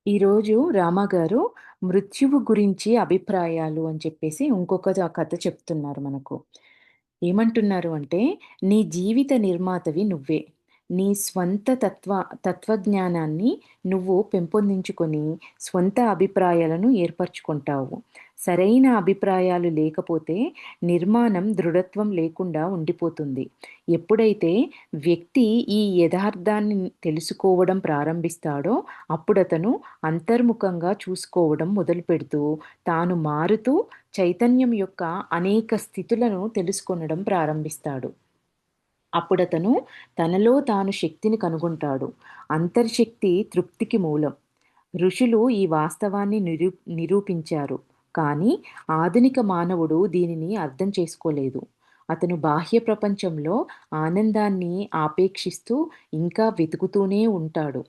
ఈరోజు రామాగారు మృత్యువు గురించి అభిప్రాయాలు అని చెప్పేసి ఇంకొక కథ చెప్తున్నారు మనకు. ఏమంటున్నారు అంటే, "నీ జీవిత నిర్మాతవి నువ్వే. నీ స్వంత తత్వజ్ఞానాన్ని నువ్వు పెంపొందించుకొని, స్వంత అభిప్రాయాలను ఏర్పరచుకుంటావు. సరైన అభిప్రాయాలు లేకపోతే నిర్మాణం దృఢత్వం లేకుండా ఉండిపోతుంది. ఎప్పుడైతే వ్యక్తి ఈ యథార్థాన్ని తెలుసుకోవడం ప్రారంభిస్తాడో, అప్పుడతను అంతర్ముఖంగా చూసుకోవడం మొదలుపెడుతూ, తాను మారుతూ చైతన్యం యొక్క అనేక స్థితులను తెలుసుకొనడం ప్రారంభిస్తాడు. అప్పుడతను తనలో తాను శక్తిని కనుగొంటాడు. అంతర్శక్తి తృప్తికి మూలం. ఋషులు ఈ వాస్తవాన్ని నిరూపించారు. కానీ ఆధునిక మానవుడు దీనిని అర్థం చేసుకోలేదు. అతను బాహ్య ప్రపంచంలో ఆనందాన్ని ఆపేక్షిస్తూ ఇంకా వెతుకుతూనే ఉంటాడు.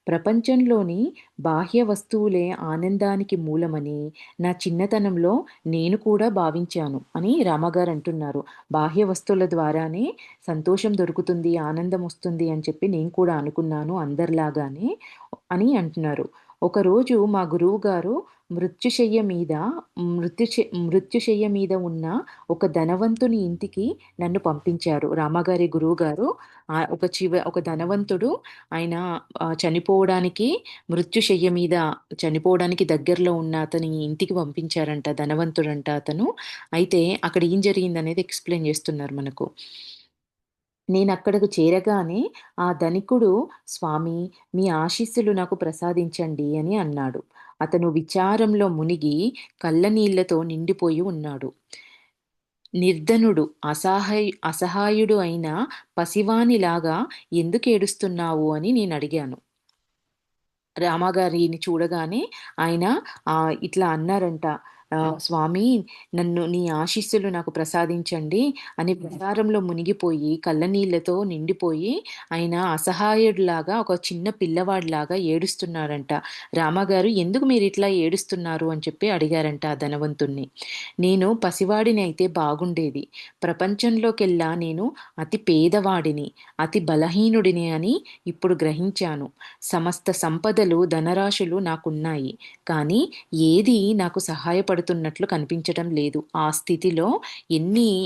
ప్రపంచంలోని బాహ్య వస్తువులే ఆనందానికి మూలమని నా చిన్నతనంలో నేను కూడా భావించాను అని రామగారు అంటున్నారు. బాహ్య వస్తువుల ద్వారానే సంతోషం దొరుకుతుంది, ఆనందం వస్తుంది అని చెప్పి నేను కూడా అనుకున్నాను అందరిలాగానే అని అంటున్నారు. ఒకరోజు మా గురువుగారు మృత్యుశయ్య మీద మృత్యుశయ్య మీద ఉన్న ఒక ధనవంతుని ఇంటికి నన్ను పంపించారు. రామగారి గురువుగారు ఒక ధనవంతుడు ఆయన చనిపోవడానికి మృత్యుశయ్య మీద చనిపోవడానికి దగ్గరలో ఉన్న అతని ఇంటికి పంపించారంట. ధనవంతుడంట అతను. అయితే అక్కడ ఏం జరిగిందనేది ఎక్స్‌ప్లెయిన్ చేస్తున్నారు మనకు. నేనక్కడకు చేరగానే ఆ ధనికుడు, "స్వామీ, మీ ఆశీస్సులు నాకు ప్రసాదించండి" అని అన్నాడు. అతను విచారంలో మునిగి కళ్ళనీళ్లతో నిండిపోయి ఉన్నాడు. నిర్ధనుడు, అసహాయుడు అయిన పసివానిలాగా ఎందుకేడుస్తున్నావు అని నేనడిగాను. రామగారిని చూడగానే ఆయన ఇట్లా అన్నారంట. "స్వామీ, నన్ను నీ ఆశీస్సులు నాకు ప్రసాదించండి" అని విచారంలో మునిగిపోయి, కళ్ళనీళ్లతో నిండిపోయి, ఆయన అసహాయుడిలాగా ఒక చిన్న పిల్లవాడిలాగా ఏడుస్తున్నాడంట. రామగారు, "ఎందుకు మీరిట్లా ఏడుస్తున్నారు?" అని చెప్పి అడిగారంట ఆ ధనవంతుణ్ణి. "నేను పసివాడిని అయితే బాగుండేది. ప్రపంచంలోకెల్లా నేను అతి పేదవాడిని, అతి బలహీనుడిని అని ఇప్పుడు గ్రహించాను. సమస్త సంపదలు, ధనరాశులు నాకున్నాయి. కానీ ఏదీ నాకు సహాయపడుతున్నట్లు కనిపించటం లేదు. ఆ స్థితిలో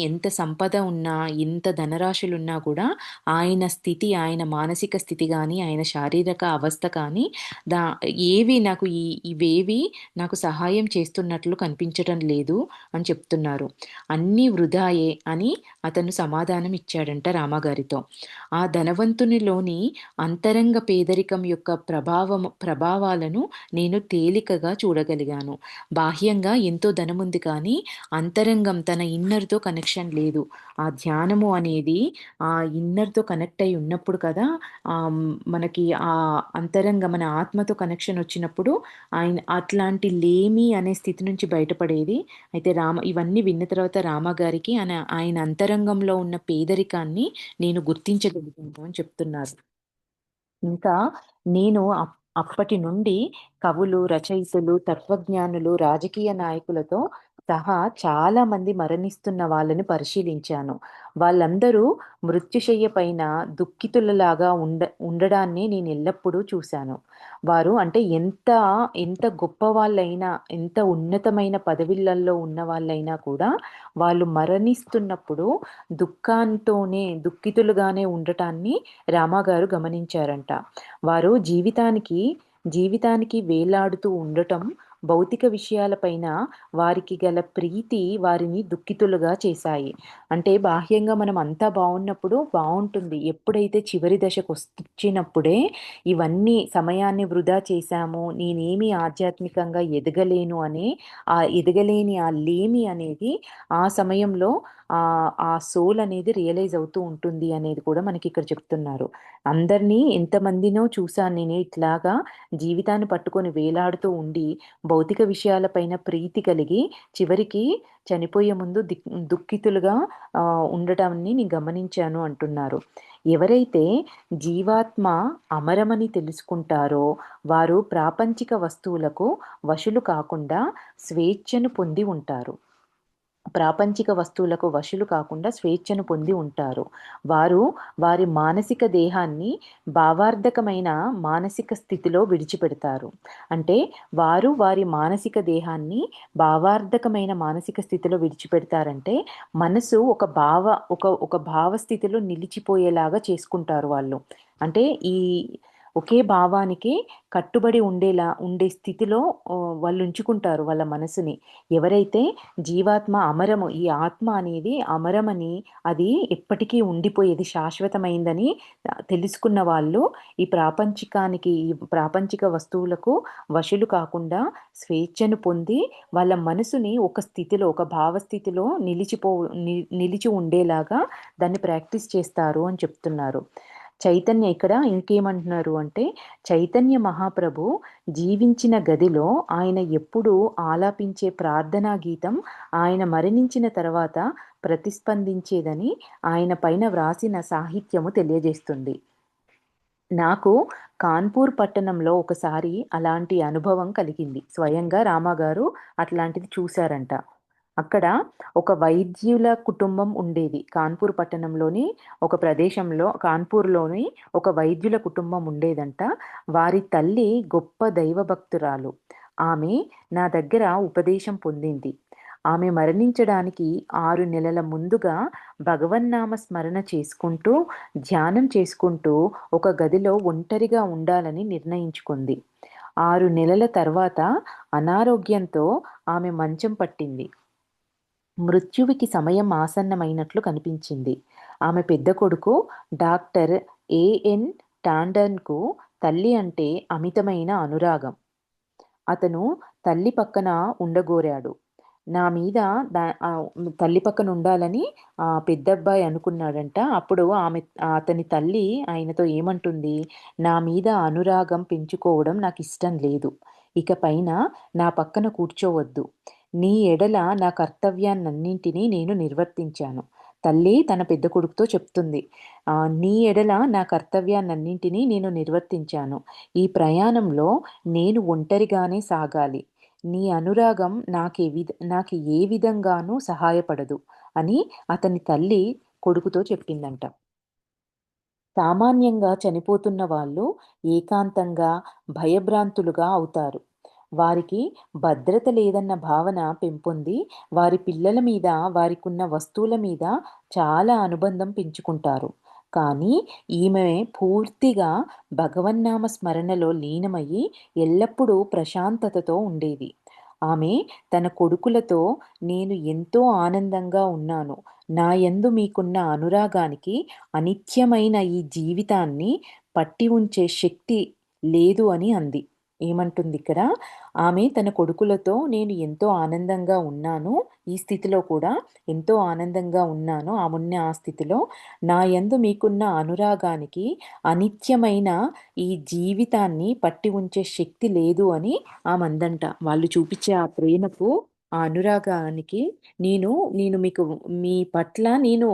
ఎంత సంపద ఉన్నా, ఎంత ధనరాశులున్నా కూడా ఆయన స్థితి, ఆయన మానసిక స్థితి గానీ, ఆయన శారీరక అవస్థ కానీ దా ఏవి నాకు ఇవేవి నాకు సహాయం చేస్తున్నట్లు కనిపించటం లేదు" అని చెప్తున్నారు. "అన్నీ వృధాయే" అని అతను సమాధానం ఇచ్చాడంట రామగారితో. ఆ ధనవంతునిలోని అంతరంగ పేదరికం యొక్క ప్రభావాలను నేను తేలికగా చూడగలిగాను. బాహ్యంగా ఎంతో ధనముంది కానీ, అంతరంగం తన ఇన్నర్‌తో కనెక్షన్ లేదు. ఆ ధ్యానము అనేది ఆ ఇన్నర్‌తో కనెక్ట్ అయ్యి ఉన్నప్పుడు కదా, మనకి మన ఆత్మతో కనెక్షన్ వచ్చినప్పుడు ఆయన అట్లాంటి లేమి అనే స్థితి నుంచి బయటపడేది. అయితే ఇవన్నీ విన్న తర్వాత రామగారికి ఆయన అంతరంగంలో ఉన్న పేదరికాన్ని నేను గుర్తించగలిగాను అని చెప్తున్నారు. ఇంకా నేను అప్పటి నుండి కవులు, రచయితలు, తత్వజ్ఞానులు, రాజకీయ నాయకులతో సహా చాలా మంది మరణిస్తున్న వాళ్ళని పరిశీలించాను. వాళ్ళందరూ మృత్యుశయ్య పైన దుఃఖితులలాగా ఉండడాన్ని నేను ఎల్లప్పుడూ చూశాను. వారు అంటే ఎంత గొప్పవాళ్ళైనా, ఎంత ఉన్నతమైన పదవిలలో ఉన్నవాళ్ళైనా కూడా వాళ్ళు మరణిస్తున్నప్పుడు దుఃఖితులుగానే ఉండటాన్ని రామాగారు గమనించారంట. వారు జీవితానికి వేలాడుతూ ఉండటం, భౌతిక విషయాలపైన వారికి గల ప్రీతి వారిని దుఃఖితులుగా చేశాయి. అంటే బాహ్యంగా మనం అంతా బావున్నప్పుడు బావుంటుంది. ఎప్పుడైతే చివరి దశకొచ్చినప్పుడే ఇవన్నీ సమయాన్ని వృధా చేశాము, నేనేమి ఆధ్యాత్మికంగా ఎదగలేను అనే ఎదగలేని ఆ లేమి అనేది ఆ సమయంలో ఆ సోల్ అనేది రియలైజ్ అవుతూ ఉంటుంది అనేది కూడా మనకిక్కడ చెప్తున్నారు. ఎంతమందినో చూసాను నేను ఇట్లాగా జీవితాన్ని పట్టుకొని వేలాడుతూ ఉండి, భౌతిక విషయాలపైన ప్రీతి కలిగి, చివరికి చనిపోయే ముందు దుఃఖితులుగా ఉండటాన్ని నేను గమనించాను అంటున్నారు. ఎవరైతే జీవాత్మ అమరమని తెలుసుకుంటారో, వారు ప్రాపంచిక వస్తువులకు వశులు కాకుండా స్వేచ్ఛను పొంది ఉంటారు. ప్రాపంచిక వస్తువులకు వశులు కాకుండా స్వేచ్ఛను పొంది ఉంటారు. వారు వారి మానసిక దేహాన్ని భావార్థకమైన మానసిక స్థితిలో విడిచిపెడతారు. అంటే వారు వారి మానసిక దేహాన్ని భావార్థకమైన మానసిక స్థితిలో విడిచిపెడతారంటే మనసు ఒక భావ స్థితిలో నిలిచిపోయేలాగా చేసుకుంటారు వాళ్ళు. అంటే ఈ ఒకే భావానికి కట్టుబడి ఉండే స్థితిలో వాళ్ళు ఉంచుకుంటారు వాళ్ళ మనసుని. ఎవరైతే జీవాత్మ అమరము, ఈ ఆత్మ అనేది అమరమని, అది ఎప్పటికీ ఉండిపోయేది, శాశ్వతమైందని తెలుసుకున్న వాళ్ళు ఈ ప్రాపంచిక వస్తువులకు వశులు కాకుండా స్వేచ్ఛను పొంది వాళ్ళ మనసుని ఒక స్థితిలో, ఒక భావస్థితిలో నిలిచి ఉండేలాగా దాన్ని ప్రాక్టీస్ చేస్తారు అని చెప్తున్నారు. చైతన్య ఇక్కడ ఇంకేమంటున్నారు అంటే, చైతన్య మహాప్రభు జీవించిన గదిలో ఆయన ఎప్పుడూ ఆలాపించే ప్రార్థనా గీతం ఆయన మరణించిన తర్వాత ప్రతిస్పందించేదని ఆయన పైన వ్రాసిన సాహిత్యము తెలియజేస్తుంది. నాకు కాన్పూర్ పట్టణంలో ఒకసారి అలాంటి అనుభవం కలిగింది. స్వయంగా రామాగారు అట్లాంటిది చూశారంట. అక్కడ ఒక వైద్యుల కుటుంబం ఉండేది. కాన్పూర్ పట్టణంలోని ఒక ప్రదేశంలో, కాన్పూర్‌లోని ఒక వైద్యుల కుటుంబం ఉండేదంట. వారి తల్లి గొప్ప దైవభక్తురాలు. ఆమె నా దగ్గర ఉపదేశం పొందింది. ఆమె మరణించడానికి 6 నెలల ముందుగా భగవన్నామ స్మరణ చేసుకుంటూ, ధ్యానం చేసుకుంటూ ఒక గదిలో ఒంటరిగా ఉండాలని నిర్ణయించుకుంది. 6 నెలల తర్వాత అనారోగ్యంతో ఆమె మంచం పట్టింది. మృత్యువుకి సమయం ఆసన్నమైనట్లు కనిపించింది. ఆమె పెద్ద కొడుకు డాక్టర్ ఏఎన్ టాండన్‌కు తల్లి అంటే అమితమైన అనురాగం. అతను తల్లి పక్కన ఉండగోరాడు. నా మీద తల్లి పక్కన ఉండాలని పెద్దబ్బాయి అనుకున్నాడంట. అప్పుడు అతని తల్లి ఆయనతో ఏమంటుంది, "నా మీద అనురాగం పెంచుకోవడం నాకిష్టం లేదు. ఇకపైన నా పక్కన కూర్చోవద్దు. నీ ఎడల నా కర్తవ్యాన్నన్నింటినీ నేను నిర్వర్తించాను." తల్లి తన పెద్ద కొడుకుతో చెప్తుంది. "నీ ఎడల నా కర్తవ్యాన్నన్నింటినీ నేను నిర్వర్తించాను. ఈ ప్రయాణంలో నేను ఒంటరిగానే సాగాలి. నీ అనురాగం నాకు ఏ విధంగానూ సహాయపడదు" అని అతని తల్లి కొడుకుతో చెప్పిందంట. సామాన్యంగా చనిపోతున్న వాళ్ళు ఏకాంతంగా, భయభ్రాంతులుగా అవుతారు. వారికి భద్రత లేదన్న భావన పెంపొంది, వారి పిల్లల మీద, వారికున్న వస్తువుల మీద చాలా అనుబంధం పెంచుకుంటారు. కానీ ఈమె పూర్తిగా భగవన్నామ స్మరణలో లీనమయ్యి ఎల్లప్పుడూ ప్రశాంతతతో ఉండేది. ఆమె తన కొడుకులతో, "నేను ఎంతో ఆనందంగా ఉన్నాను. నా యందు మీకున్న అనురాగానికి అనిత్యమైన ఈ జీవితాన్ని పట్టి ఉంచే శక్తి లేదు" అని అంది. ఏమంటుందిక్కడ? ఆమె తన కొడుకులతో, "నేను ఎంతో ఆనందంగా ఉన్నాను. ఈ స్థితిలో కూడా ఎంతో ఆనందంగా ఉన్నాను. ఆమున్న ఆ స్థితిలో. నా యందు మీకున్న అనురాగానికి అనిత్యమైన ఈ జీవితాన్ని పట్టి ఉంచే శక్తి లేదు" అని ఆమందంట. వాళ్ళు చూపిచ్చే ఆ ప్రేమకు, ఆ అనురాగానికి, నేను నేను మీకు మీ పట్ల నేను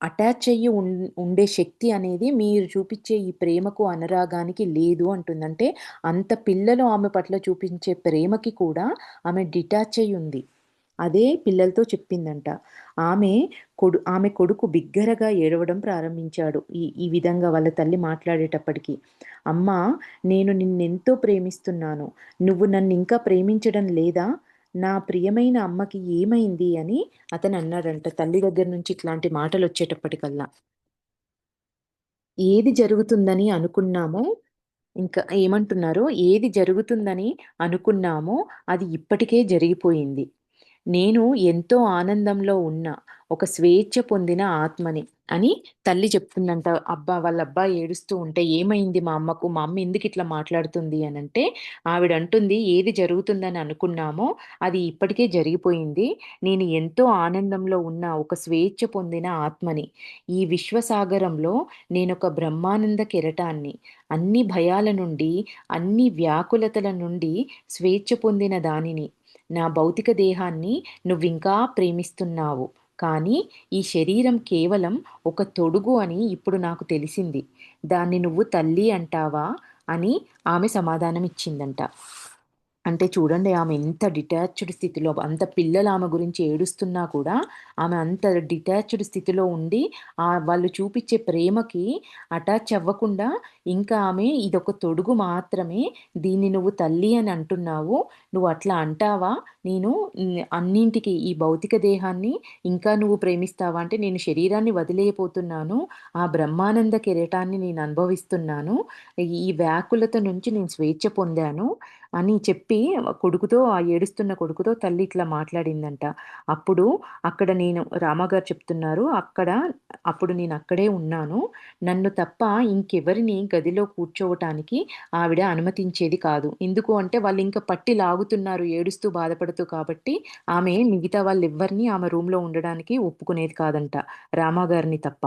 అటాచ్ అయ్యి ఉండే శక్తి అనేది మీరు చూపిచ్చే ఈ ప్రేమకు, అనురాగానికి లేదు అంటుంది. అంటే అంత పిల్లలు ఆమె పట్ల చూపించే ప్రేమకి కూడా ఆమె డిటాచ్ అయ్యి ఉంది. అదే పిల్లలతో చెప్పిందంట. ఆమె ఆమె కొడుకు బిగ్గరగా ఏడవడం ప్రారంభించాడు. ఈ ఈ విధంగా వాళ్ళ తల్లి మాట్లాడేటప్పటికి. "అమ్మా! నేను నిన్నెంతో ప్రేమిస్తున్నాను. నువ్వు నన్నింకా ప్రేమించడం లేదా? నా ప్రియమైన అమ్మకి ఏమైంది?" అని అతనన్నాడంట. తల్లి దగ్గర నుంచి ఇట్లాంటి మాటలొచ్చేటప్పటికల్లా. ఏది జరుగుతుందని అనుకున్నామో ఇంకా ఏమంటున్నారు? "ఏది జరుగుతుందని అనుకున్నామో అది ఇప్పటికే జరిగిపోయింది. నేను ఎంతో ఆనందంలో ఉన్న, ఒక స్వేచ్ఛ పొందిన ఆత్మని" అని తల్లి చెప్తుందంట. వాళ్ళ అబ్బాయి ఏడుస్తూ ఉంటే, "ఏమైంది మా అమ్మకు? మా అమ్మ ఎందుకిట్లా మాట్లాడుతుంది" అనంటే, ఆవిడంటుంది, "ఏది జరుగుతుందని అనుకున్నామో అది ఇప్పటికే జరిగిపోయింది. నేను ఎంతో ఆనందంలో ఉన్న, ఒక స్వేచ్ఛ పొందిన ఆత్మని. ఈ విశ్వసాగరంలో నేనొక బ్రహ్మానంద కెరటాన్ని. అన్ని భయాల నుండి, అన్ని వ్యాకులతల నుండి స్వేచ్ఛ పొందిన దానిని. నా భౌతిక దేహాన్ని నువ్వింకా ప్రేమిస్తున్నావు. కానీ ఈ శరీరం కేవలం ఒక తొడుగు అని ఇప్పుడు నాకు తెలిసింది. దాన్ని నువ్వు తల్లి అంటావా?" అని ఆమె సమాధానమిచ్చిందంట. అంటే చూడండి ఆమె ఎంత డిటాచ్డ్ స్థితిలో అంత పిల్లలు ఆమె గురించి ఏడుస్తున్నా కూడా ఆమె అంత డిటాచ్డ్ స్థితిలో ఉండి వాళ్ళు చూపించే ప్రేమకి అటాచ్ అవ్వకుండా ఇంకా ఆమె ఇదొక తొడుగు మాత్రమే, దీన్ని నువ్వు తల్లి అని అంటున్నావు, నువ్వు అట్లా అంటావా, నేను అన్నింటికి ఈ భౌతిక దేహాన్ని ఇంకా నువ్వు ప్రేమిస్తావా అంటే నేను శరీరాన్ని వదిలేయపోతున్నాను, ఆ బ్రహ్మానంద కిరీటాన్ని నేను అనుభవిస్తున్నాను, ఈ వ్యాకులత నుంచి నేను స్వేచ్ఛ పొందాను అని చెప్పి కొడుకుతో, ఆ ఏడుస్తున్న కొడుకుతో తల్లి ఇట్లా మాట్లాడిందంట. అప్పుడు అక్కడ నేను రామగారు చెప్తున్నారు, అప్పుడు నేనక్కడే ఉన్నాను. నన్ను తప్ప ఇంకెవరిని గదిలో కూర్చోవటానికి ఆవిడ అనుమతించేది కాదు. ఎందుకు అంటే వాళ్ళింక పట్టి లాగుతున్నారు ఏడుస్తూ, బాధపడుతూ కాబట్టి ఆమె మిగతా వాళ్ళెవ్వరిని ఆమె రూమ్‌లో ఉండడానికి ఒప్పుకునేది కాదంట. రామగారిని తప్ప.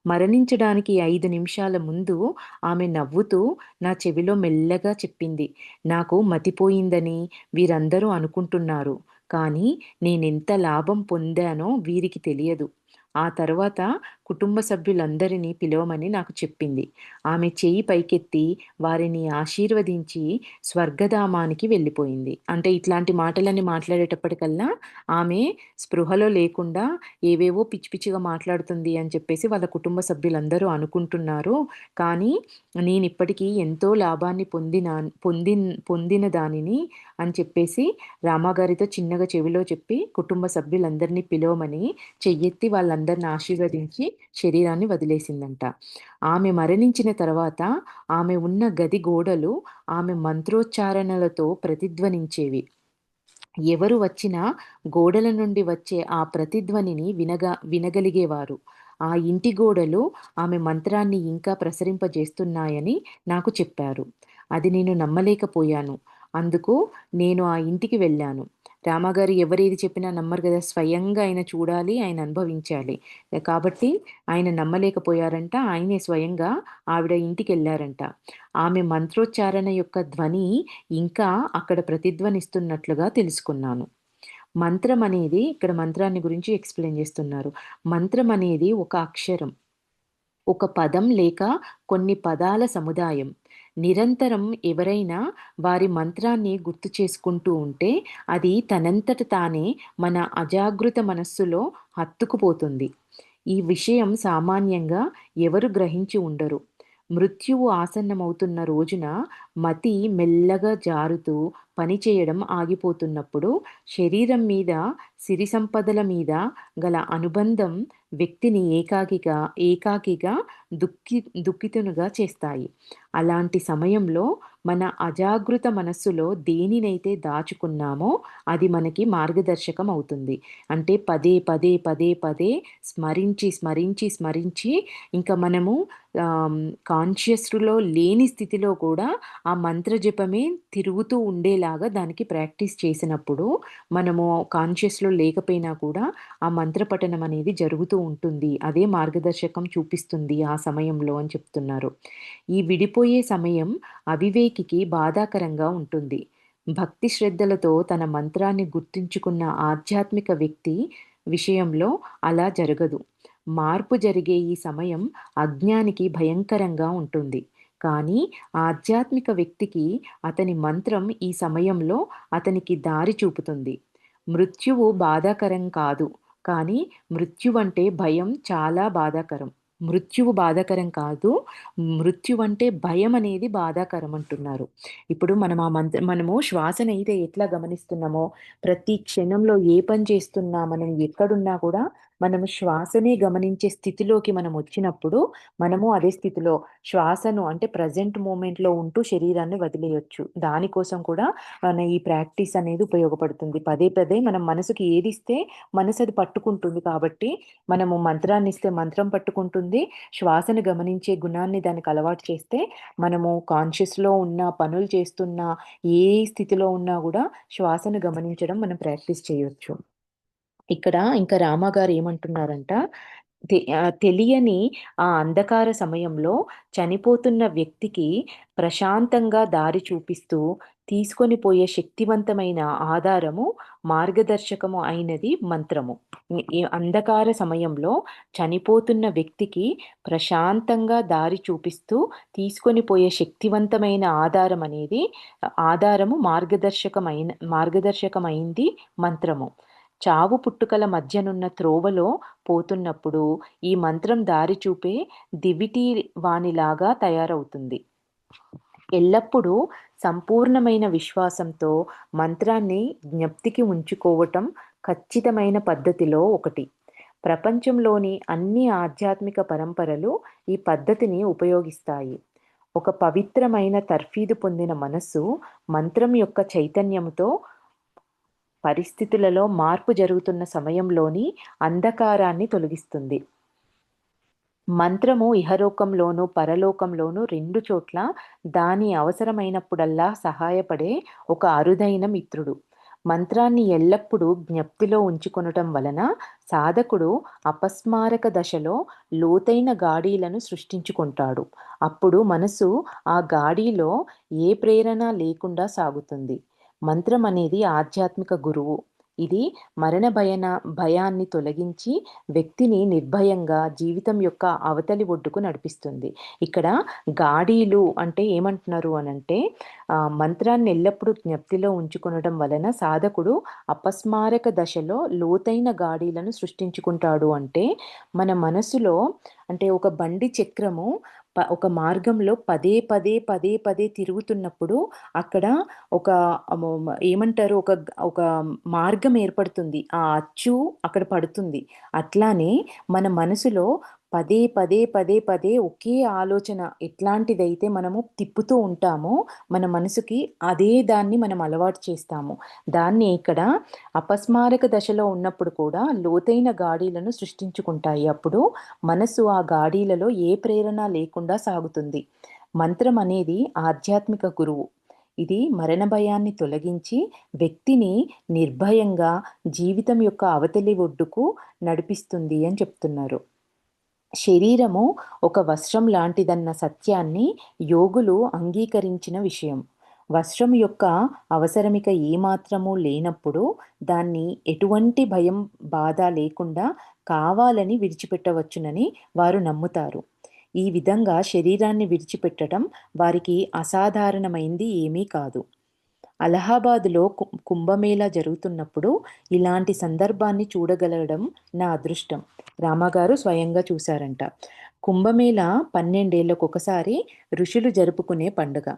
మరణించడానికి 5 నిమిషాల ముందు ఆమె నవ్వుతూ నా చెవిలో మెల్లగా చెప్పింది. నాకు మతిపోయిందని వీరందరూ అనుకుంటున్నారు. కానీ నేనెంత లాభం పొందానో వీరికి తెలియదు. ఆ తర్వాత కుటుంబ సభ్యులందరినీ పిలవమని నాకు చెప్పింది. ఆమె చెయ్యి పైకెత్తి వారిని ఆశీర్వదించి స్వర్గధామానికి వెళ్ళిపోయింది. అంటే ఇట్లాంటి మాటలన్నీ మాట్లాడేటప్పటికల్లా ఆమె స్పృహలో లేకుండా ఏవేవో పిచ్చి పిచ్చిగా మాట్లాడుతుంది అని చెప్పేసి వాళ్ళ కుటుంబ సభ్యులందరూ అనుకుంటున్నారు. కానీ నేనిప్పటికీ ఎంతో లాభాన్ని పొందిన దానిని అని చెప్పేసి రామాగారితో చిన్నగా చెవిలో చెప్పి కుటుంబ సభ్యులందరినీ పిలవమని చెయ్యెత్తి వాళ్ళందరిని ఆశీర్వదించి శరీరాన్ని వదిలేసిందంట. ఆమె మరణించిన తర్వాత ఆమె ఉన్న గది గోడలు ఆమె మంత్రోచ్చారణలతో ప్రతిధ్వనించేవి. ఎవరు వచ్చినా గోడల నుండి వచ్చే ఆ ప్రతిధ్వనిని వినగలిగేవారు. ఆ ఇంటి గోడలు ఆమె మంత్రాన్ని ఇంకా ప్రసరింపజేస్తున్నాయని నాకు చెప్పారు. అది నేను నమ్మలేకపోయాను. అందుకు నేను ఆ ఇంటికి వెళ్ళాను. రామాగారు ఎవరేది చెప్పినా నమ్మరు గదా! స్వయంగా ఆయన చూడాలి, ఆయన అనుభవించాలి. కాబట్టి ఆయన నమ్మలేకపోయారంట. ఆయనే స్వయంగా ఆవిడ ఇంటికెళ్లారంట. ఆమె మంత్రోచ్చారణ యొక్క ధ్వని ఇంకా అక్కడ ప్రతిధ్వనిస్తున్నట్లుగా తెలుసుకున్నాను. మంత్రం అనేది, ఇక్కడ మంత్రాన్ని గురించి ఎక్స్‌ప్లెయిన్ జేస్తున్నారు. మంత్రం అనేది ఒక అక్షరం, ఒక పదం లేక కొన్ని పదాల సముదాయం. నిరంతరం ఎవరైనా వారి మంత్రాన్ని గుర్తు చేసుకుంటూ ఉంటే, అది తనంతట తానే మన అజాగృత మనస్సులో హత్తుకుపోతుంది. ఈ విషయం సామాన్యంగా ఎవరు గ్రహించి ఉండరు. మృత్యువు ఆసన్నమవుతున్న రోజున మతి మెల్లగా జారుతూ పనిచేయడం ఆగిపోతున్నప్పుడు, శరీరం మీద, సిరి సంపదల మీద గల అనుబంధం వ్యక్తిని ఏకాకిగా దుఃఖితునిగా చేస్తాయి. అలాంటి సమయంలో మన అజాగృత మనస్సులో దేనినైతే దాచుకున్నామో అది మనకి మార్గదర్శకం అవుతుంది. అంటే పదే, పదే, పదే, పదే స్మరించి ఇంకా మనము కాన్షియస్‌లో లేని స్థితిలో కూడా ఆ మంత్ర జపమే తిరుగుతూ ఉండేలాగా దానికి ప్రాక్టీస్ చేసినప్పుడు, మనము కాన్షియస్‌లో లేకపోయినా కూడా ఆ మంత్ర పఠనం అనేది జరుగుతూ ఉంటుంది. అదే మార్గదర్శకం చూపిస్తుంది ఆ సమయంలో అని చెప్తున్నారు. ఈ విడిపోయే సమయం అవివేకికి బాధాకరంగా ఉంటుంది. భక్తి శ్రద్ధలతో తన మంత్రాన్ని గుర్తుంచుకున్న ఆధ్యాత్మిక వ్యక్తి విషయంలో అలా జరగదు. మార్పు జరిగే ఈ సమయం అజ్ఞానికి భయంకరంగా ఉంటుంది. కానీ ఆధ్యాత్మిక వ్యక్తికి అతని మంత్రం ఈ సమయంలో అతనికి దారి చూపుతుంది. మృత్యువు బాధాకరం కాదు. కానీ మృత్యువంటే భయం చాలా బాధాకరం. మృత్యువు బాధాకరం కాదు. మృత్యువంటే భయమనేది బాధాకరం అంటున్నారు. ఇప్పుడు మనము శ్వాసనైతే ఎట్లా గమనిస్తున్నామో, ప్రతి క్షణంలో ఏ పని చేస్తున్నా, మనం ఎక్కడున్నా కూడా మనము శ్వాసనే గమనించే స్థితిలోకి మనమొచ్చినప్పుడు, మనము అదే స్థితిలో శ్వాసను అంటే ప్రెజెంట్ మూమెంట్‌లో ఉంటూ శరీరాన్ని వదిలేయొచ్చు. దానికోసం కూడా మన ఈ ప్రాక్టీస్ అనేది ఉపయోగపడుతుంది. పదే పదే మనం మనసుకి ఏదిస్తే మనసు అది పట్టుకుంటుంది కాబట్టి, మనము మంత్రాన్నిస్తే మంత్రం పట్టుకుంటుంది. శ్వాసను గమనించే గుణాన్ని దానికి అలవాటు చేస్తే, మనము కాన్షియస్‌లో ఉన్న పనులు చేస్తున్నా, ఏ స్థితిలో ఉన్నా గూడా శ్వాసను గమనించడం మనం ప్రాక్టీస్ చేయొచ్చు. ఇక్కడ ఇంకా రామ గారు ఏమంటున్నారంట, తెలియని ఆ అంధకార సమయంలో చనిపోతున్న వ్యక్తికి ప్రశాంతంగా దారి చూపిస్తూ తీసుకొని పోయే శక్తివంతమైన ఆధారము, మార్గదర్శకము అయినది మంత్రము. ఈ అంధకార సమయంలో చనిపోతున్న వ్యక్తికి ప్రశాంతంగా దారి చూపిస్తూ తీసుకొని పోయే శక్తివంతమైన ఆధారము మార్గదర్శకమైంది మంత్రము. చావు పుట్టుకల మధ్యనున్న త్రోవలో పోతున్నప్పుడు ఈ మంత్రం దారి చూపే దివిటీ వానిలాగా తయారవుతుంది. ఎల్లప్పుడూ సంపూర్ణమైన విశ్వాసంతో మంత్రాన్ని జ్ఞప్తికి ఉంచుకోవటం ఖచ్చితమైన పద్ధతిలో ఒకటి. ప్రపంచంలోని అన్ని ఆధ్యాత్మిక పరంపరలు ఈ పద్ధతిని ఉపయోగిస్తాయి. ఒక పవిత్రమైన తర్ఫీదు పొందిన మనస్సు మంత్రం యొక్క చైతన్యంతో పరిస్థితులలో మార్పు జరుగుతున్న సమయంలోని అంధకారాన్ని తొలగిస్తుంది. మంత్రము ఇహలోకంలోనూ, పరలోకంలోనూ రెండు చోట్ల దాని అవసరమైనప్పుడల్లా సహాయపడే ఒక అరుదైన మిత్రుడు. మంత్రాన్ని ఎల్లప్పుడూ జ్ఞప్తిలో ఉంచుకొనటం వలన సాధకుడు అపస్మారక దశలో లోతైన గాడీలను సృష్టించుకుంటాడు. అప్పుడు మనసు ఆ గాడీలో ఏ ప్రేరణ లేకుండా సాగుతుంది. మంత్రం అనేది ఆధ్యాత్మిక గురువు. ఇది భయాన్ని తొలగించి వ్యక్తిని నిర్భయంగా జీవితం యొక్క అవతలి ఒడ్డుకు నడిపిస్తుంది. ఇక్కడ గాడీలు అంటే ఏమంటున్నారు అనంటే మంత్రాన్ని ఎల్లప్పుడూ జ్ఞప్తిలో ఉంచుకొనడం వలన సాధకుడు అపస్మారక దశలో లోతైన గాడీలను సృష్టించుకుంటాడు. అంటే మన మనసులో అంటే ఒక బండి చక్రము ఒక మార్గంలో పదే పదే పదే పదే తిరుగుతున్నప్పుడు అక్కడ ఒక ఏమంటారు ఒక ఒక మార్గం ఏర్పడుతుంది. ఆ అచ్చు అక్కడ పడుతుంది. అట్లానే మన మనసులో పదే పదే పదే పదే ఒకే ఆలోచన ఎట్లాంటిదైతే మనము తిప్పుతూ ఉంటామో మన మనసుకి అదే దాన్ని మనం అలవాటు చేస్తాము. దాన్ని ఇక్కడ అపస్మారక దశలో ఉన్నప్పుడు కూడా లోతైన గాడీలను సృష్టించుకుంటాయి. అప్పుడు మనసు ఆ గాడీలలో ఏ ప్రేరణ లేకుండా సాగుతుంది. మంత్రం అనేది ఆధ్యాత్మిక గురువు. ఇది మరణ భయాన్ని తొలగించి వ్యక్తిని నిర్భయంగా జీవితం యొక్క అవతలి ఒడ్డుకు నడిపిస్తుంది అని చెప్తున్నారు. శరీరము ఒక వస్త్రం లాంటిదన్న సత్యాన్ని యోగులు అంగీకరించిన విషయం. వస్త్రం యొక్క అవసరమిక ఏమాత్రము లేనప్పుడు దాన్ని ఎటువంటి భయం, బాధ లేకుండా కావాలని విడిచిపెట్టవచ్చునని వారు నమ్ముతారు. ఈ విధంగా శరీరాన్ని విడిచిపెట్టడం వారికి అసాధారణమైంది ఏమీ కాదు. అలహాబాద్లో కుంభమేళా జరుగుతున్నప్పుడు ఇలాంటి సందర్భాన్ని చూడగలగడం నా అదృష్టం. రామగారు స్వయంగా చూశారంట. కుంభమేళా 12 ఏళ్లకొకసారి ఋషులు జరుపుకునే పండుగ.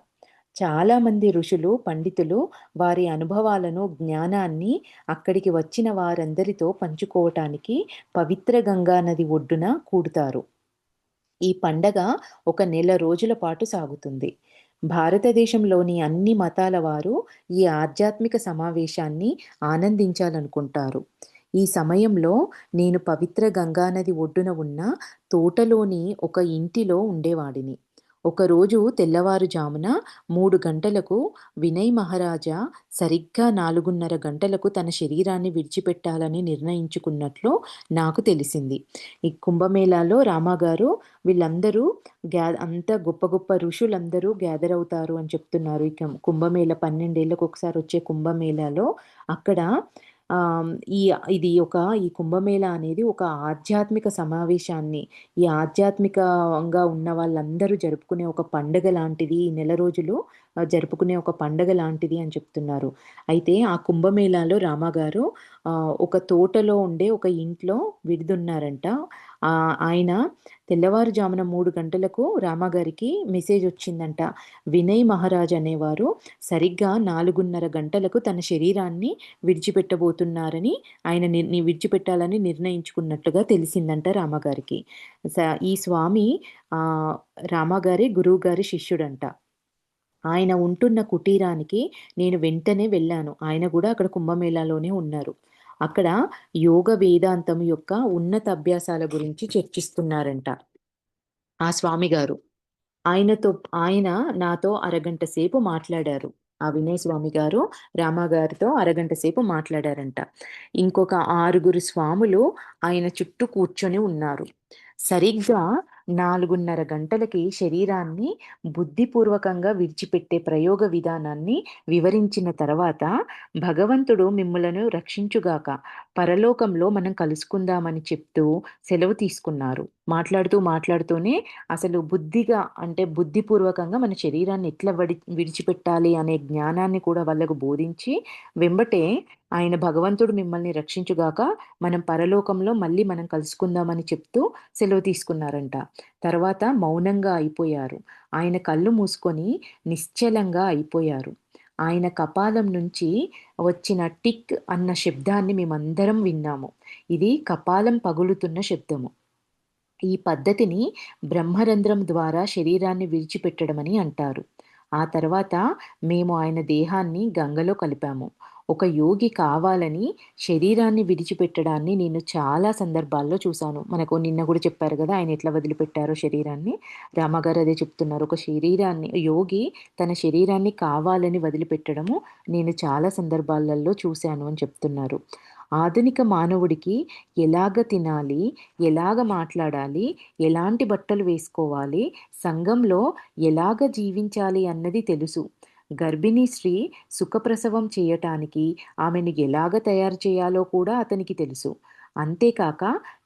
చాలామంది ఋషులు, పండితులు వారి అనుభవాలను, జ్ఞానాన్ని అక్కడికి వచ్చిన వారందరితో పంచుకోవటానికి పవిత్ర గంగా నది ఒడ్డున కూడుతారు. ఈ పండగ ఒక నెల రోజుల పాటు సాగుతుంది. భారతదేశంలోని అన్ని మతాల వారు ఈ ఆధ్యాత్మిక సమావేశాన్ని ఆనందించాలనుకుంటారు. ఈ సమయంలో నేను పవిత్ర గంగానది ఒడ్డున ఉన్న తోటలోని ఒక ఇంటిలో ఉండేవాడిని. ఒకరోజు తెల్లవారుజామున 3 గంటలకు వినయ్ మహారాజా సరిగ్గా 4:30 గంటలకు తన శరీరాన్ని విడిచిపెట్టాలని నిర్ణయించుకున్నట్లు నాకు తెలిసింది. ఈ కుంభమేళాలో రామాగారు వీళ్ళందరూ అంత గొప్ప గొప్ప ఋషులందరూ గ్యాదర్ అవుతారు అని చెప్తున్నారు. ఇక కుంభమేళ 12 ఏళ్ళకు ఒకసారి వచ్చే కుంభమేళాలో అక్కడ ఆహ్, ఈ ఈ కుంభమేళా అనేది ఒక ఆధ్యాత్మిక సమావేశాన్ని, ఈ ఆధ్యాత్మికంగా ఉన్న వాళ్ళందరూ జరుపుకునే ఒక పండగ లాంటిది. ఈ నెల రోజులు జరుపుకునే ఒక పండగ లాంటిది అని చెప్తున్నారు. అయితే ఆ కుంభమేళాలో రామాగారు ఒక తోటలో ఉండే ఒక ఇంట్లో విడిదున్నారంట. ఆయన తెల్లవారుజామున 3 గంటలకు రామాగారికి మెసేజ్ వచ్చిందంట. వినయ్ మహారాజ్ అనేవారు సరిగ్గా 4:30 గంటలకు తన శరీరాన్ని విడిచిపెట్టబోతున్నారని ఆయన విడిచిపెట్టాలని నిర్ణయించుకున్నట్టుగా తెలిసిందంట రామగారికి. ఈ స్వామి రామగారి గురువుగారి శిష్యుడంట. ఆయన ఉంటున్న కుటీరానికి నేను వెంటనే వెళ్ళాను. ఆయన కూడా అక్కడ కుంభమేళాలోనే ఉన్నారు. అక్కడ యోగ వేదాంతం యొక్క ఉన్నత అభ్యాసాల గురించి చర్చిస్తున్నారంట ఆ స్వామిగారు. ఆయన నాతో అరగంట సేపు మాట్లాడారు. ఆ వినయ్ స్వామి గారు రామగారితో అరగంట సేపు మాట్లాడారంట. ఇంకొక 6 స్వాములు ఆయన చుట్టూ కూర్చొని ఉన్నారు. సరిగ్గా 4:30 గంటలకి శరీరాన్ని బుద్ధిపూర్వకంగా విడిచిపెట్టే ప్రయోగ విధానాన్ని వివరించిన తర్వాత, భగవంతుడు మిమ్ములను రక్షించుగాక, పరలోకంలో మనం కలుసుకుందామని చెప్తూ సెలవు తీసుకున్నారు. మాట్లాడుతూనే అసలు బుద్ధిగా అంటే బుద్ధిపూర్వకంగా మన శరీరాన్ని ఎట్లా విడిచిపెట్టాలి అనే జ్ఞానాన్ని కూడా వాళ్ళకు బోధించి, వెంబటే ఆయన భగవంతుడు మిమ్మల్ని రక్షించుగాక, మనం పరలోకంలో మళ్ళీ మనం కలుసుకుందామని చెప్తూ సెలవు తీసుకున్నారంట. తర్వాత మౌనంగా అయిపోయారు. ఆయన కళ్ళు మూసుకొని నిశ్చలంగా అయిపోయారు. ఆయన కపాలం నుంచి వచ్చిన టిక్ అన్న శబ్దాన్ని మేమందరం విన్నాము. ఇది కపాలం పగులుతున్న శబ్దము. ఈ పద్ధతిని బ్రహ్మరంధ్రం ద్వారా శరీరాన్ని విడిచిపెట్టడమని అంటారు. ఆ తర్వాత మేము ఆయన దేహాన్ని గంగలో కలిపాము. ఒక యోగి కావాలని శరీరాన్ని విడిచిపెట్టడాన్ని నేను చాలా సందర్భాల్లో చూశాను. మనకు నిన్న కూడా చెప్పారు కదా! ఆయన ఎట్లా వదిలిపెట్టారో శరీరాన్ని. రామగారు అదే చెప్తున్నారు. ఒక శరీరాన్ని యోగి తన శరీరాన్ని కావాలని వదిలిపెట్టడము నేను చాలా సందర్భాలలో చూశాను అని చెప్తున్నారు. ఆధునిక మానవుడికి ఎలాగ తినాలి, ఎలాగ మాట్లాడాలి, ఎలాంటి బట్టలు వేసుకోవాలి, సంఘంలో ఎలాగ జీవించాలి అన్నది తెలుసు. గర్భిణీ స్త్రీ సుఖప్రసవం చేయటానికి ఆమెను ఎలాగ తయారు చేయాలో కూడా అతనికి తెలుసు. అంతేకాక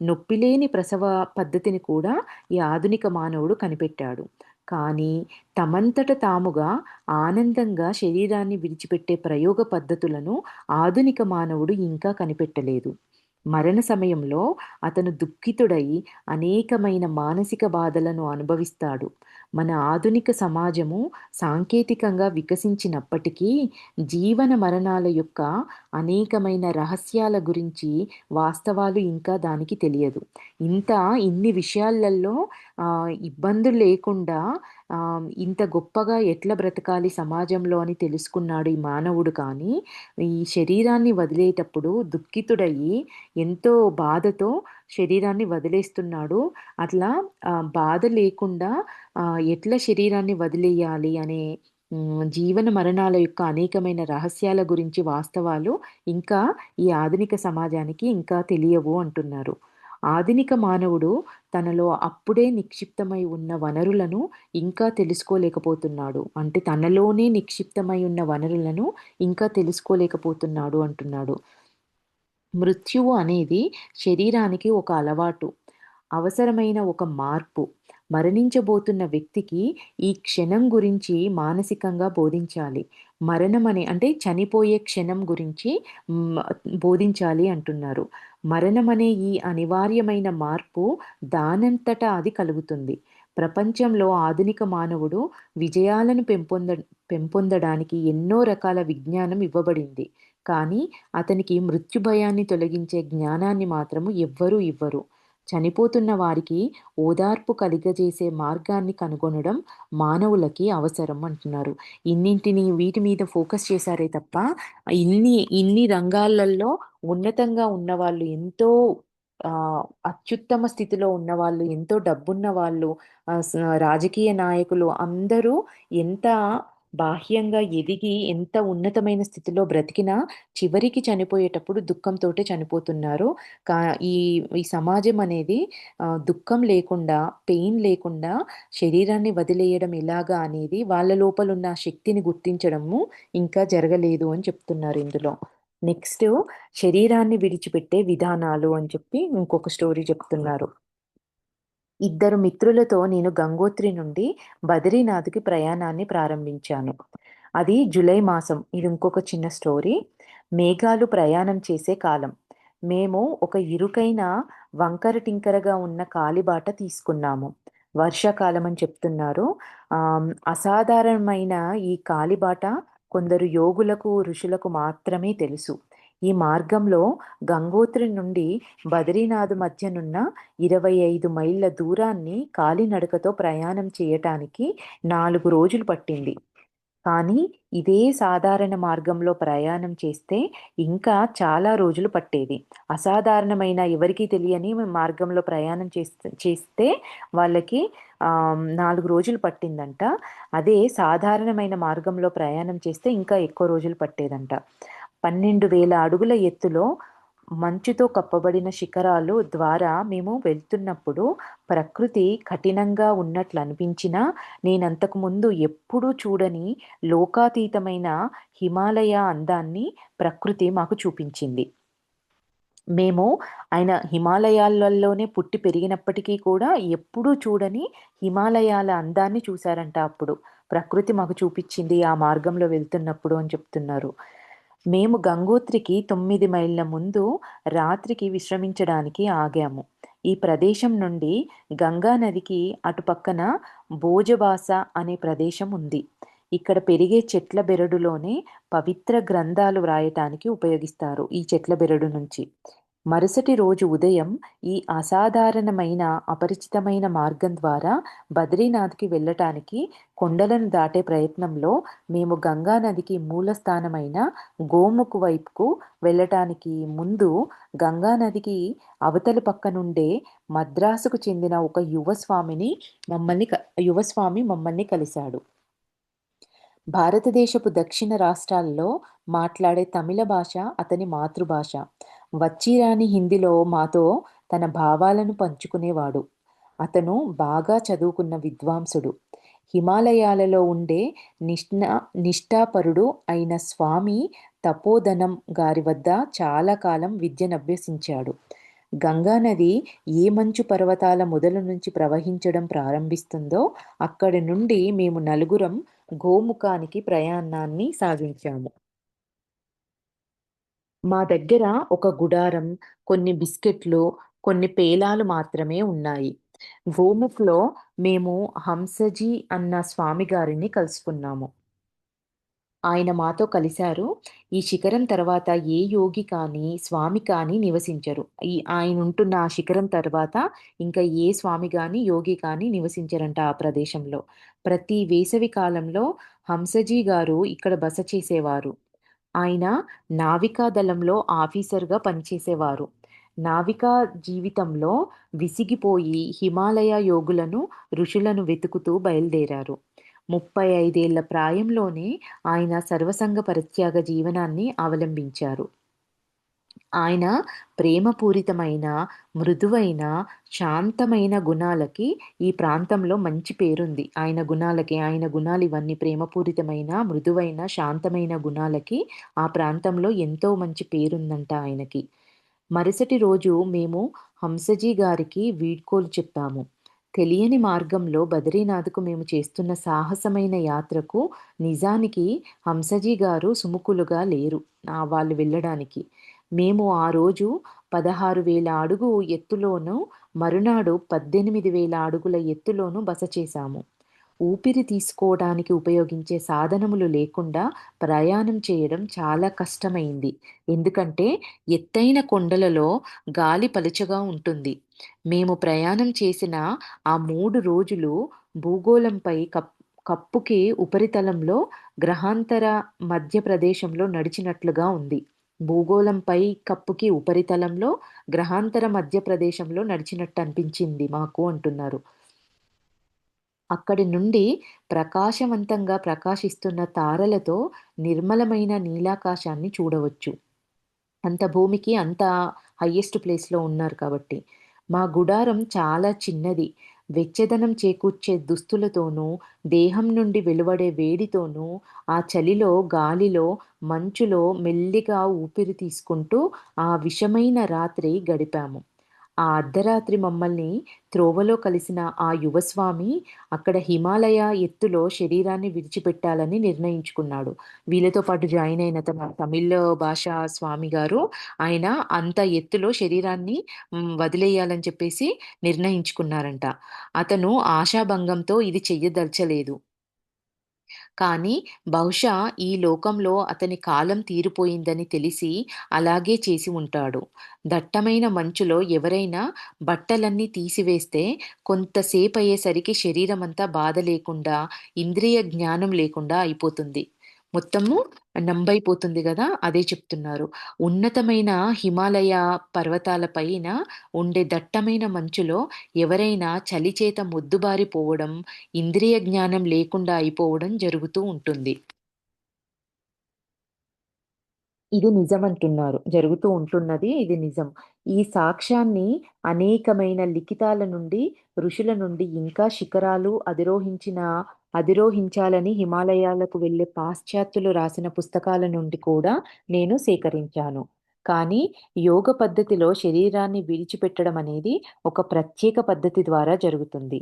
నొప్పిలేని ప్రసవ పద్ధతిని కూడా ఈ ఆధునిక మానవుడు కనిపెట్టాడు. కానీ తమంతట తాముగా ఆనందంగా శరీరాన్ని విడిచిపెట్టే ప్రయోగ పద్ధతులను ఆధునిక మానవుడు ఇంకా కనిపెట్టలేదు. మరణ సమయంలో అతను దుఃఖితుడై అనేకమైన మానసిక బాధలను అనుభవిస్తాడు. మన ఆధునిక సమాజము సాంకేతికంగా వికసించినప్పటికీ జీవన మరణాల యొక్క అనేకమైన రహస్యాల గురించి వాస్తవాలు ఇంకా దానికి తెలియదు. ఇన్ని విషయాలలో ఇబ్బందులు లేకుండా ఇంత గొప్పగా ఎట్లా బ్రతకాలి సమాజంలో అని తెలుసుకున్నాడు ఈ మానవుడు. కానీ ఈ శరీరాన్ని వదిలేటప్పుడు దుఃఖితుడయ్యి ఎంతో బాధతో శరీరాన్ని వదిలేస్తున్నాడు. అట్లా బాధ లేకుండా ఎట్లా శరీరాన్ని వదిలేయాలి అనే జీవన మరణాల యొక్క అనేకమైన రహస్యాల గురించి వాస్తవాలు ఇంకా ఈ ఆధునిక సమాజానికి ఇంకా తెలియవు అంటున్నారు. ఆధునిక మానవుడు తనలో అప్పుడే నిక్షిప్తమై ఉన్న వనరులను ఇంకా తెలుసుకోలేకపోతున్నాడు. అంటే తనలోనే నిక్షిప్తమై ఉన్న వనరులను ఇంకా తెలుసుకోలేకపోతున్నాడు అంటున్నాడు. మృత్యువు అనేది శరీరానికి ఒక అలవాటు, అవసరమైన ఒక మార్పు. మరణించబోతున్న వ్యక్తికి ఈ క్షణం గురించి మానసికంగా బోధించాలి. అంటే చనిపోయే క్షణం గురించి హ్మ్, బోధించాలి అంటున్నారు. మరణమనే ఈ అనివార్యమైన మార్పు దానంతటా అది కలుగుతుంది. ప్రపంచంలో ఆధునిక మానవుడు విజయాలను పెంపొందడానికి ఎన్నో రకాల విజ్ఞానం ఇవ్వబడింది. కానీ అతనికి మృత్యు భయాన్ని తొలగించే జ్ఞానాన్ని మాత్రము ఎవ్వరూ ఇవ్వరు. చనిపోతున్న వారికి ఓదార్పు కలిగజేసే మార్గాన్ని కనుగొనడం మానవులకి అవసరం అంటున్నారు. వీటి మీద ఫోకస్ చేశారే తప్ప ఇన్ని రంగాలలో ఉన్నతంగా ఉన్నవాళ్ళు ఎంతో అత్యుత్తమ స్థితిలో ఉన్నవాళ్ళు, ఎంతో డబ్బున్న వాళ్ళు, రాజకీయ నాయకులు అందరూ ఎంత బాహ్యంగా ఎదిగి ఎంత ఉన్నతమైన స్థితిలో బ్రతికినా చివరికి చనిపోయేటప్పుడు దుఃఖంతోటే చనిపోతున్నారు. కా ఈ ఈ సమాజం అనేది దుఃఖం లేకుండా, పెయిన్ లేకుండా శరీరాన్ని వదిలేయడం ఎలాగా అనేది వాళ్ళ లోపలున్న శక్తిని గుర్తించడము ఇంకా జరగలేదు అని చెప్తున్నారు ఇందులో. నెక్స్ట్ శరీరాన్ని విడిచిపెట్టే విధానాలు అని చెప్పి ఇంకొక స్టోరీ చెప్తున్నారు. ఇద్దరు మిత్రులతో నేను గంగోత్రి నుండి బద్రీనాథ్‌కి ప్రయాణాన్ని ప్రారంభించాను. అది జూలై మాసం. ఇది ఇంకొక చిన్న స్టోరీ. మేఘాలు ప్రయాణం చేసే కాలం. మేము ఒక ఇరుకైన వంకర టింకరగా ఉన్న కాలిబాట తీసుకున్నాము. వర్షాకాలం అని చెప్తున్నారు. అసాధారణమైన ఈ కాలిబాట కొందరు యోగులకు, ఋషులకు మాత్రమే తెలుసు. ఈ మార్గంలో గంగోత్రి నుండి బద్రీనాథ్ మధ్యనున్న 25 మైళ్ళ దూరాన్ని కాలినడకతో ప్రయాణం చేయటానికి 4 రోజులు పట్టింది. కానీ ఇదే సాధారణ మార్గంలో ప్రయాణం చేస్తే ఇంకా చాలా రోజులు పట్టేది. అసాధారణమైన ఎవరికీ తెలియని మార్గంలో ప్రయాణం చేస్తే వాళ్ళకి 4 రోజులు పట్టిందంట. అదే సాధారణమైన మార్గంలో ప్రయాణం చేస్తే ఇంకా ఎక్కువ రోజులు పట్టేదంట. 12,000 అడుగుల ఎత్తులో మంచుతో కప్పబడిన శిఖరాలు ద్వారా మేము వెళ్తున్నప్పుడు ప్రకృతి కఠినంగా ఉన్నట్లు అనిపించినా, నేనంతకు ముందు ఎప్పుడూ చూడని లోకాతీతమైన హిమాలయ అందాన్ని ప్రకృతి మాకు చూపించింది. మేము ఆయన హిమాలయాలలోనే పుట్టి పెరిగినప్పటికీ కూడా ఎప్పుడూ చూడని హిమాలయాల అందాన్ని చూసారంట అప్పుడు. ప్రకృతి మాకు చూపిచ్చింది ఆ మార్గంలో వెళ్తున్నప్పుడు అని చెప్తున్నారు. మేము గంగోత్రికి 9 మైళ్ళ ముందు రాత్రికి విశ్రమించడానికి ఆగాము. ఈ ప్రదేశం నుండి గంగా నదికి అటుపక్కన భోజబాస అనే ప్రదేశం ఉంది. ఇక్కడ పెరిగే చెట్ల బెరడులోనే పవిత్ర గ్రంథాలు వ్రాయటానికి ఉపయోగిస్తారు ఈ చెట్ల బెరడు నుంచి. మరుసటి రోజు ఉదయం ఈ అసాధారణమైన, అపరిచితమైన మార్గం ద్వారా బద్రీనాథ్‌కి వెళ్ళటానికి కొండలను దాటే ప్రయత్నంలో మేము గంగా నదికి మూల స్థానమైన గోముఖ్ వైపుకు వెళ్ళటానికి ముందు గంగా నదికి అవతలి పక్కనుండే మద్రాసుకు చెందిన ఒక యువస్వామి మమ్మల్ని కలిశాడు. భారతదేశపు దక్షిణ రాష్ట్రాల్లో మాట్లాడే తమిళ భాష అతని మాతృభాష. వచ్చిరాని హిందీలో మాతో తన భావాలను పంచుకునేవాడు. అతను బాగా చదువుకున్న విద్వాంసుడు. హిమాలయాలలో ఉండే నిష్ఠాపరుడు అయిన స్వామి తపోధనం గారి వద్ద చాలా కాలం విద్యనభ్యసించాడు. గంగానది ఏ మంచు పర్వతాల మొదలు నుంచి ప్రవహించడం ప్రారంభిస్తుందో అక్కడి నుండి మేము నలుగురం గోముఖానికి ప్రయాణాన్ని సాగించాము. మా దగ్గర ఒక గుడారం, కొన్ని బిస్కెట్లు, కొన్ని పేలాలు మాత్రమే ఉన్నాయి. గోముఖ్‌లో మేము హంసజీ అన్న స్వామి గారిని కలుసుకున్నాము. ఆయన మాతో కలిశారు. ఈ శిఖరం తర్వాత ఏ యోగి కానీ, స్వామి కానీ నివసించరు. ఆయనుంటున్న ఆ శిఖరం తర్వాత ఇంకా ఏ స్వామి గాని, యోగి కానీ నివసించరంట ఆ ప్రదేశంలో. ప్రతి వేసవి కాలంలో హంసజీ గారు ఇక్కడ బస చేసేవారు. ఆయన నావికా దళంలో ఆఫీసర్‌గా పనిచేసేవారు. నావికా జీవితంలో విసిగిపోయి హిమాలయ యోగులను, ఋషులను వెతుకుతూ బయలుదేరారు. 35 ఏళ్ల ప్రాయంలోనే ఆయన సర్వసంగ పరిత్యాగ జీవనాన్ని అవలంబించారు. ఆయన ప్రేమపూరితమైన, మృదువైన, శాంతమైన గుణాలకి ఈ ప్రాంతంలో మంచి పేరుంది. ఆయన గుణాలు ఇవన్నీ ప్రేమపూరితమైన, మృదువైన, శాంతమైన గుణాలకి ఆ ప్రాంతంలో ఎంతో మంచి పేరుందంట ఆయనకి. మరుసటి రోజు మేము హంసజీ గారికి వీడ్కోలు చెప్పాము. తెలియని మార్గంలో బదరీనాథ్‌కు మేము చేస్తున్న సాహసమైన యాత్రకు నిజానికి హంసజీ గారు సుముఖులుగా లేరు వాళ్ళు వెళ్ళడానికి. మేము ఆ రోజు 16,000 అడుగు ఎత్తులోనూ, మరునాడు 18,000 అడుగుల ఎత్తులోనూ బస చేశాము. ఊపిరి తీసుకోవడానికి ఉపయోగించే సాధనములు లేకుండా ప్రయాణం చేయడం చాలా కష్టమైంది. ఎందుకంటే ఎత్తైన కొండలలో గాలి పలుచగా ఉంటుంది. మేము ప్రయాణం చేసిన ఆ 3 రోజులు భూగోళంపై కప్పుకి ఉపరితలంలో గ్రహాంతర మధ్య ప్రదేశంలో నడిచినట్లుగా ఉంది. భూగోళంపై కప్పుకి ఉపరితలంలో గ్రహాంతర మధ్య ప్రదేశంలో నడిచినట్టు అనిపించింది మాకు అంటున్నారు. అక్కడి నుండి ప్రకాశవంతంగా ప్రకాశిస్తున్న తారలతో నిర్మలమైన నీలాకాశాన్ని చూడవచ్చు. అంత భూమికి అంత హైయెస్ట్ ప్లేస్‌లో ఉన్నారు కాబట్టి. మా గుడారం చాలా చిన్నది. వెచ్చదనం చేకూర్చే దుస్తులతోనూ, దేహం నుండి వెలువడే వేడితోనూ, ఆ చలిలో, గాలిలో, మంచులో మెల్లిగా ఊపిరి తీసుకుంటూ ఆ విషమైన రాత్రి గడిపాము. ఆ అర్ధరాత్రి మమ్మల్ని త్రోవలో కలిసిన ఆ యువస్వామి అక్కడ హిమాలయ ఎత్తులో శరీరాన్ని విడిచిపెట్టాలని నిర్ణయించుకున్నాడు. వీళ్ళతో పాటు జాయిన్ అయిన తమిళ్ భాషా స్వామి గారు ఆయన అంత ఎత్తులో శరీరాన్ని వదిలేయాలని చెప్పేసి నిర్ణయించుకున్నారంట. అతను ఆశాభంగంతో ఇది చెయ్యదలచలేదు. కానీ బహుశా ఈ లోకంలో అతని కాలం తీరిపోయిందని తెలిసి అలాగే చేసి ఉంటాడు. దట్టమైన మంచులో ఎవరైనా బట్టలన్నీ తీసివేస్తే కొంతసేపయ్యేసరికి శరీరమంతా బాధ లేకుండా, ఇంద్రియ జ్ఞానం లేకుండా అయిపోతుంది. మొత్తము నంబైపోతుంది గదా! అదే చెప్తున్నారు. ఉన్నతమైన హిమాలయ పర్వతాల పైన ఉండే దట్టమైన మంచులో ఎవరైనా చలి చేత మొద్దుబారిపోవడం, ఇంద్రియ జ్ఞానం లేకుండా అయిపోవడం జరుగుతూ ఉంటుంది. ఇది నిజమంటున్నారు. జరుగుతూ ఉంటున్నది. ఇది నిజం. ఈ సాక్ష్యాన్ని అనేకమైన లిఖితాల నుండి, ఋషుల నుండి ఇంకా శిఖరాలు అధిరోహించాలని హిమాలయాలకు వెళ్ళే పాశ్చాత్యులు రాసిన పుస్తకాల నుండి కూడా నేను సేకరించాను. కానీ యోగ పద్ధతిలో శరీరాన్ని విడిచిపెట్టడం అనేది ఒక ప్రత్యేక పద్ధతి ద్వారా జరుగుతుంది.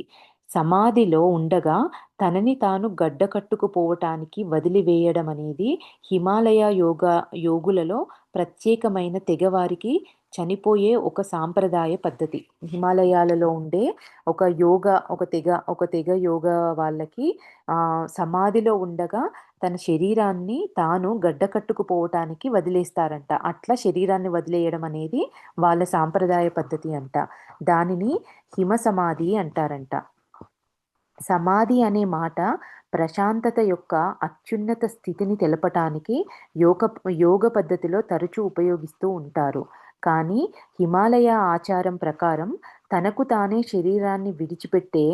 సమాధిలో ఉండగా తనని తాను గడ్డకట్టుకుపోవటానికి వదిలివేయడం అనేది హిమాలయ యోగులలో ప్రత్యేకమైన తెగవారికి చనిపోయే ఒక సాంప్రదాయ పద్ధతి. హిమాలయాలలో ఉండే ఒక తెగ యోగా వాళ్ళకి సమాధిలో ఉండగా తన శరీరాన్ని తాను గడ్డకట్టుకుపోవటానికి వదిలేస్తారంట. అట్లా శరీరాన్ని వదిలేయడం అనేది వాళ్ళ సాంప్రదాయ పద్ధతి అంట. దానిని హిమ సమాధి అంటారంట. సమాధి అనే మాట ప్రశాంతత యొక్క అత్యున్నత స్థితిని తెలపటానికి యోగ యోగ పద్ధతిలో తరచూ ఉపయోగిస్తూ ఉంటారు. కానీ హిమాలయ ఆచారం ప్రకారం తనకు తానే శరీరాన్ని విడిచిపెట్టే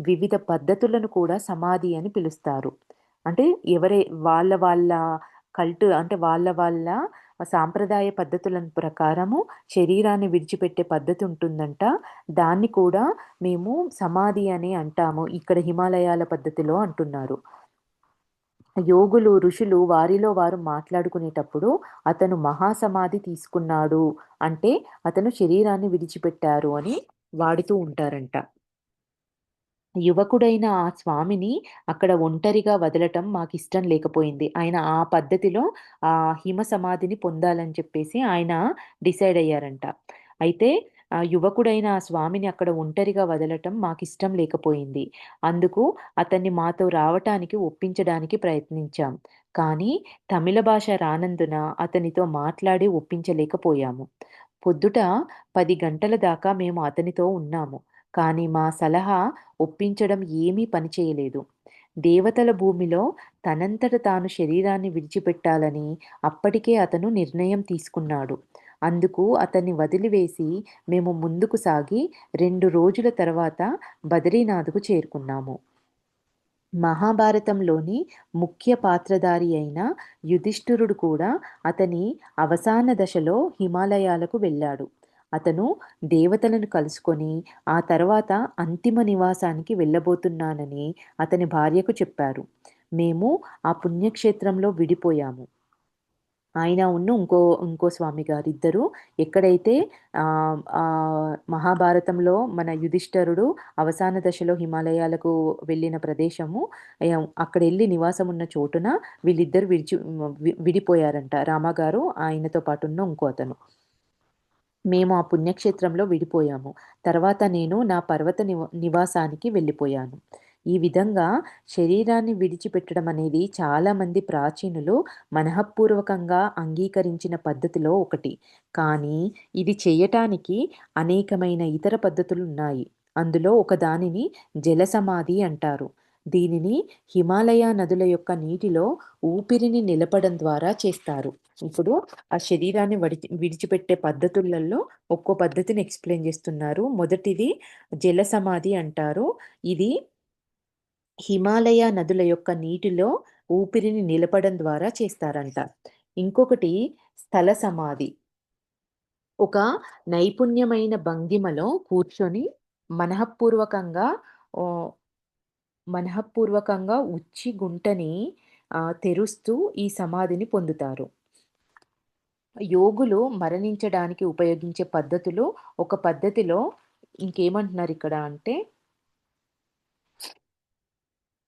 వివిధ పద్ధతులను కూడా సమాధి అని పిలుస్తారు. అంటే ఎవరే వాళ్ళ వాళ్ళ అంటే వాళ్ళ సాంప్రదాయ పద్ధతులను ప్రకారము శరీరాన్ని విడిచిపెట్టే పద్ధతి ఉంటుందంట. దాన్ని కూడా మేము సమాధి అని అంటాము. ఇక్కడ హిమాలయాల పద్ధతిలో అంటున్నారు. యోగులు, ఋషులు వారిలో వారు మాట్లాడుకునేటప్పుడు అతను మహాసమాధి తీసుకున్నాడు అంటే అతను శరీరాన్ని విడిచిపెట్టారు అని వాడుతూ ఉంటారంట. యువకుడైన ఆ స్వామిని అక్కడ ఒంటరిగా వదలటం మాకిష్టం లేకపోయింది. ఆయన ఆ పద్ధతిలో హిమ సమాధిని పొందాలని చెప్పేసి ఆయన డిసైడ్ అయ్యారంట. అయితే యువకుడైన ఆ స్వామిని అక్కడ ఒంటరిగా వదలటం మాకిష్టం లేకపోయింది. అందుకు అతన్ని మాతో రావటానికి ఒప్పించడానికి ప్రయత్నించాం. కానీ తమిళ భాష రానందున అతనితో మాట్లాడి ఒప్పించలేకపోయాము. పొద్దుట 10 గంటల దాకా మేము అతనితో ఉన్నాము. కానీ మా సలహా ఒప్పించడం ఏమీ పనిచేయలేదు. దేవతల భూమిలో తనంతట తాను శరీరాన్ని విడిచిపెట్టాలని అప్పటికే అతను నిర్ణయం తీసుకున్నాడు. అందుకు అతన్ని వదిలివేసి మేము ముందుకు సాగి 2 రోజుల తర్వాత బదరీనాథ్‌కు చేరుకున్నాము. మహాభారతంలోని ముఖ్య పాత్రధారి అయిన యుధిష్ఠిరుడు కూడా అతని అవసాన దశలో హిమాలయాలకు వెళ్ళాడు. అతను దేవతలను కలుసుకొని ఆ తర్వాత అంతిమ నివాసానికి వెళ్ళబోతున్నానని అతని భార్యకు చెప్పారు. మేము ఆ పుణ్యక్షేత్రంలో విడిపోయాము. ఆయన ఇంకో ఇంకో స్వామి గారిద్దరూ ఎక్కడైతే మహాభారతంలో మన యుధిష్ఠిరుడు అవసాన దశలో హిమాలయాలకు వెళ్ళిన ప్రదేశము అక్కడెళ్ళి నివాసం ఉన్న చోటున వీళ్ళిద్దరూ విడిపోయారంట. రామగారు, ఆయనతో పాటున్న ఇంకో అతను. మేము ఆ పుణ్యక్షేత్రంలో విడిపోయాము. తర్వాత నేను నా పర్వత నివాసానికి వెళ్ళిపోయాను. ఈ విధంగా శరీరాన్ని విడిచిపెట్టడం అనేది చాలామంది ప్రాచీనులు మనఃపూర్వకంగా అంగీకరించిన పద్ధతిలో ఒకటి. కానీ ఇది చేయటానికి అనేకమైన ఇతర పద్ధతులున్నాయి. అందులో ఒకదానిని జలసమాధి అంటారు. దీనిని హిమాలయ నదుల యొక్క నీటిలో ఊపిరిని నిలపడం ద్వారా చేస్తారు. ఇప్పుడు ఆ శరీరాన్ని విడిచిపెట్టే పద్ధతులలో ఒక్కో పద్ధతిని ఎక్స్‌ప్లెయిన్ జేస్తున్నారు. మొదటిది జల సమాధి అంటారు. ఇది హిమాలయ నదుల యొక్క నీటిలో ఊపిరిని నిలపడం ద్వారా చేస్తారంట. ఇంకొకటి స్థల సమాధి. ఒక నైపుణ్యమైన భంగిమలో కూర్చొని మనఃపూర్వకంగా ఓహ్, మనఃపూర్వకంగా గుంటని తెరుస్తూ ఈ సమాధిని పొందుతారు. యోగులు మరణించడానికి ఉపయోగించే పద్ధతులు ఒక పద్ధతిలో ఇంకేమంటున్నారిక్కడ అంటే,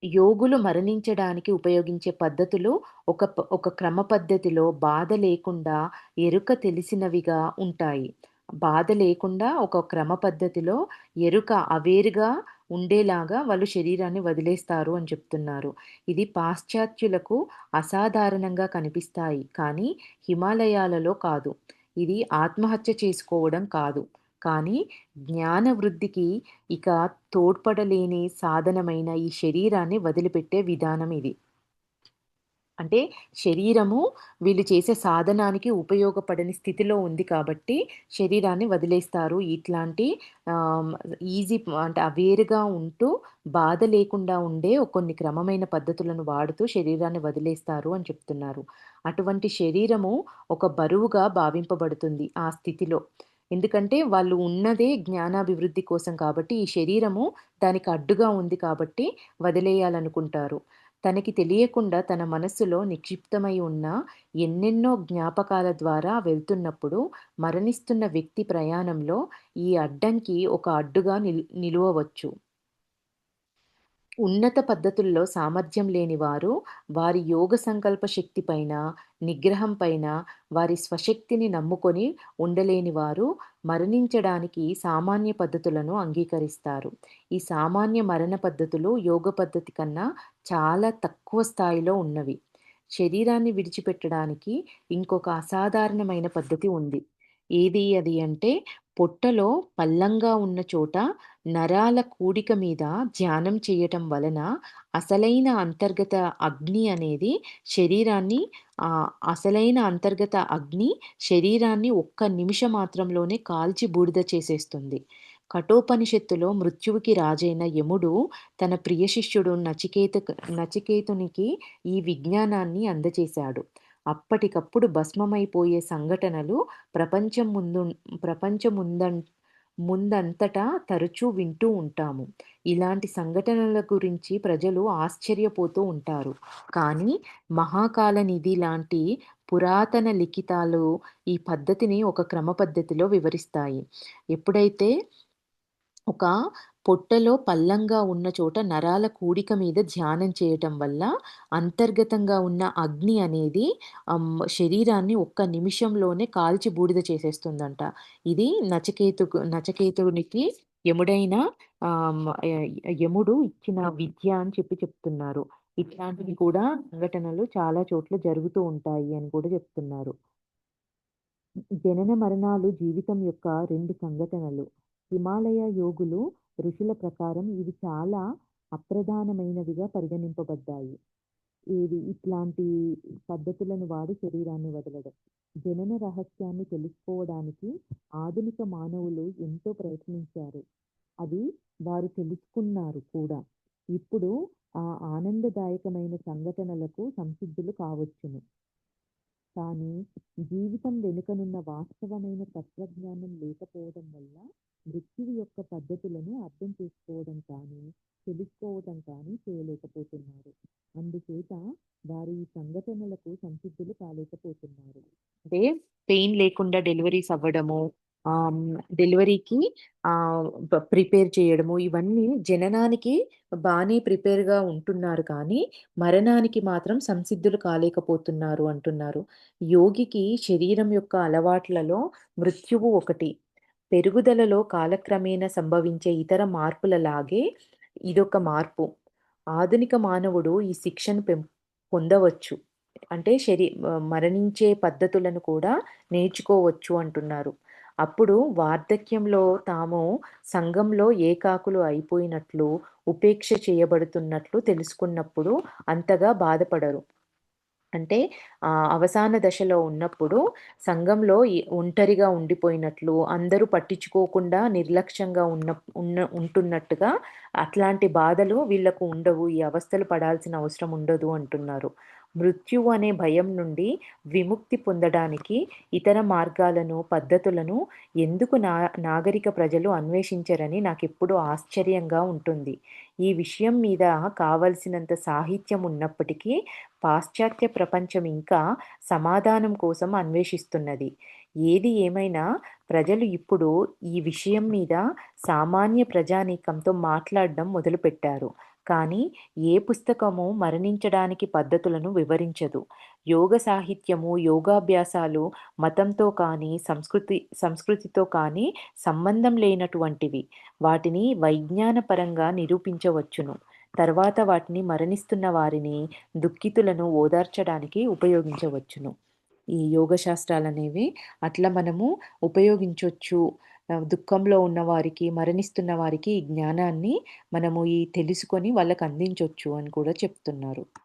యోగులు మరణించడానికి ఉపయోగించే పద్ధతులు ఒక క్రమ పద్ధతిలో బాధ లేకుండా ఎరుక తెలిసినవిగా ఉంటాయి. బాధ లేకుండా ఒక క్రమ పద్ధతిలో ఎరుక అవేర్‌గా ఉండేలాగా వాళ్ళు శరీరాన్ని వదిలేస్తారు అని చెప్తున్నారు. ఇది పాశ్చాత్యులకు అసాధారణంగా కనిపిస్తాయి. కానీ హిమాలయాలలో కాదు. ఇది ఆత్మహత్య చేసుకోవడం కాదు. కానీ జ్ఞాన వృద్ధికి ఇక తోడ్పడలేని సాధనమైన ఈ శరీరాన్ని వదిలిపెట్టే విధానం ఇది. అంటే శరీరము వీళ్ళు చేసే సాధనానికి ఉపయోగపడని స్థితిలో ఉంది కాబట్టి శరీరాన్ని వదిలేస్తారు. ఇట్లాంటి ఆహ్, ఈజీ అంటే అవేర్‌గా ఉంటూ బాధ లేకుండా ఉండే కొన్ని క్రమమైన పద్ధతులను వాడుతూ శరీరాన్ని వదిలేస్తారు అని చెప్తున్నారు. అటువంటి శరీరము ఒక బరువుగా భావింపబడుతుంది ఆ స్థితిలో. ఎందుకంటే వాళ్ళు ఉన్నదే జ్ఞానాభివృద్ధి కోసం కాబట్టి ఈ శరీరము దానికి అడ్డుగా ఉంది కాబట్టి వదిలేయాలనుకుంటారు. తనకి తెలియకుండా తన మనస్సులో నిక్షిప్తమై ఉన్న ఎన్నెన్నో జ్ఞాపకాల ద్వారా వెళ్తున్నప్పుడు మరణిస్తున్న వ్యక్తి ప్రయాణంలో ఈ అడ్డంకి ఒక అడ్డుగా నిలువవచ్చు. ఉన్నత పద్ధతుల్లో సామర్థ్యం లేని వారు, వారి యోగ సంకల్ప శక్తి పైన, నిగ్రహం పైన, వారి స్వశక్తిని నమ్ముకొని ఉండలేని వారు మరణించడానికి సామాన్య పద్ధతులను అంగీకరిస్తారు. ఈ సామాన్య మరణ పద్ధతులు యోగ పద్ధతి కన్నా చాలా తక్కువ స్థాయిలో ఉన్నవి. శరీరాన్ని విడిచిపెట్టడానికి ఇంకొక అసాధారణమైన పద్ధతి ఉంది. ఏది అది అంటే పొట్టలో పల్లంగా ఉన్న చోట నరాల కూడిక మీద ధ్యానం చేయటం వలన అసలైన అంతర్గత అగ్ని అనేది శరీరాన్ని అసలైన అంతర్గత అగ్ని శరీరాన్ని ఒక్క నిమిష మాత్రంలోనే కాల్చి బూడిద చేసేస్తుంది. కఠోపనిషత్తులో మృత్యువుకి రాజైన యముడు తన ప్రియ శిష్యుడు నచికేతునికి ఈ విజ్ఞానాన్ని అందజేశాడు. అప్పటికప్పుడు భస్మమైపోయే సంఘటనలు ప్రపంచం ముందు ప్రపంచముందం ముందంతటా తరచూ వింటూ ఉంటాము. ఇలాంటి సంఘటనల గురించి ప్రజలు ఆశ్చర్యపోతూ ఉంటారు. కానీ మహాకాలనిధి లాంటి పురాతన లిఖితాలు ఈ పద్ధతిని ఒక క్రమ పద్ధతిలో వివరిస్తాయి. ఎప్పుడైతే ఒక పొట్టలో పల్లంగా ఉన్న చోట నరాల కూడిక మీద ధ్యానం చేయటం వల్ల అంతర్గతంగా ఉన్న అగ్ని అనేది శరీరాన్ని ఒక్క నిమిషంలోనే కాల్చి బూడిద చేసేస్తుందంట. ఇది నచికేతునికి యముడైన యముడు ఇచ్చిన విద్య అని చెప్తున్నారు. ఇట్లాంటివి కూడా సంఘటనలు చాలా చోట్ల జరుగుతూ ఉంటాయి అని కూడా చెప్తున్నారు. జనన మరణాలు జీవితం యొక్క 2 సంఘటనలు. హిమాలయ యోగులు, ఋషుల ప్రకారం ఇవి చాలా అప్రధానమైనవిగా పరిగణింపబడ్డాయి. ఇట్లాంటి పద్ధతులను వాడి శరీరాన్ని వదలడం. జనన రహస్యాన్ని తెలుసుకోవడానికి ఆధునిక మానవులు ఎంతో ప్రయత్నించారు. అది వారు తెలుసుకున్నారు కూడా. ఇప్పుడు ఆ ఆనందదాయకమైన సంఘటనలకు సంసిద్ధులు కావచ్చును. కానీ జీవితం వెనుకనున్న వాస్తవమైన తత్వజ్ఞానం లేకపోవడం వల్ల మృత్యువు యొక్క పద్ధతులను అర్థం చేసుకోవడం కానీ, తెలుసుకోవటం కానీ చేయలేకపోతున్నారు. అందుచేత వారు ఈ సంఘటనలకు సంసిద్ధులు కాలేకపోతున్నారు. అంటే పెయిన్ లేకుండా డెలివరీస్ అవ్వడము, డెలివరీకి ప్రిపేర్ చేయడము ఇవన్నీ జననానికి బానే ప్రిపేర్‌గా ఉంటున్నారు కానీ, మరణానికి మాత్రం సంసిద్ధులు కాలేకపోతున్నారు అంటున్నారు. యోగికి శరీరం యొక్క అలవాట్లలో మృత్యువు ఒకటి. పెరుగుదలలో కాలక్రమేణా సంభవించే ఇతర మార్పులలాగే ఇదొక మార్పు. ఆధునిక మానవుడు ఈ శిక్షను పొందవచ్చు. అంటే మరణించే పద్ధతులను కూడా నేర్చుకోవచ్చు అంటున్నారు. అప్పుడు వార్ధక్యంలో తాము సంఘంలో ఏకాకులు అయిపోయినట్లు, ఉపేక్ష చేయబడుతున్నట్లు తెలుసుకున్నప్పుడు అంతగా బాధపడరు. అంటే అవసాన దశలో ఉన్నప్పుడు సంఘంలో ఒంటరిగా ఉండిపోయినట్లు, అందరూ పట్టించుకోకుండా నిర్లక్ష్యంగా ఉంటున్నట్టుగా అట్లాంటి బాధలు వీళ్ళకు ఉండవు. ఈ అవస్థలు పడాల్సిన అవసరం ఉండదు అంటున్నారు. మృత్యువు అనే భయం నుండి విముక్తి పొందడానికి ఇతర మార్గాలను, పద్ధతులను ఎందుకు నాగరిక ప్రజలు అన్వేషించరని నాకెప్పుడూ ఆశ్చర్యంగా ఉంటుంది. ఈ విషయం మీద కావలసినంత సాహిత్యం ఉన్నప్పటికీ పాశ్చాత్య ప్రపంచం ఇంకా సమాధానం కోసం అన్వేషిస్తున్నది. ఏది ఏమైనా ప్రజలు ఇప్పుడు ఈ విషయం మీద సామాన్య ప్రజానీకంతో మాట్లాడడం మొదలుపెట్టారు. కానీ ఏ పుస్తకము మరణించడానికి పద్ధతులను వివరించదు. యోగ సాహిత్యము, యోగాభ్యాసాలు మతంతో కానీ, సంస్కృతితో కానీ సంబంధం లేనటువంటివి. వాటిని వైజ్ఞానపరంగా నిరూపించవచ్చును. తర్వాత వాటిని మరణిస్తున్న వారిని, దుఃఖితులను ఓదార్చడానికి ఉపయోగించవచ్చును. ఈ యోగ శాస్త్రాలనేవి అట్లా మనము ఉపయోగించొచ్చు. దుఃఖంలో ఉన్నవారికి, మరణిస్తున్న వారికి ఈ జ్ఞానాన్ని మనము తెలుసుకొని వాళ్ళకి అందించొచ్చు అని కూడా చెప్తున్నారు.